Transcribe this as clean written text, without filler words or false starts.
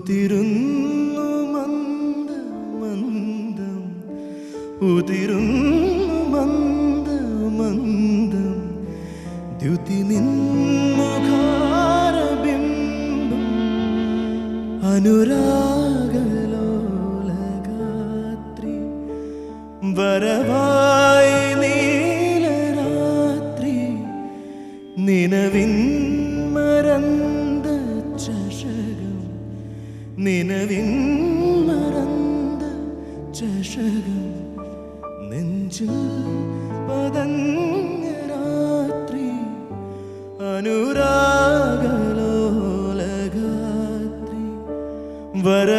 ഉതിരുന്നു മന്ദം മന്ദം ഉതിരുന്നു മന്ദം മന്ദം ദ്യുതി നിൻമുഖാരബിംബം അനുരാഗലോലഗാത്രി വരവായി നീലരാത്രി നിനവിൻ മരന്ത ചഷകം നിനവിൻ മരന്ത ചഷകം നെഞ്ചിൽ പതഞ്ഞ രാത്രി അനുരാഗലോലഗാത്രി വര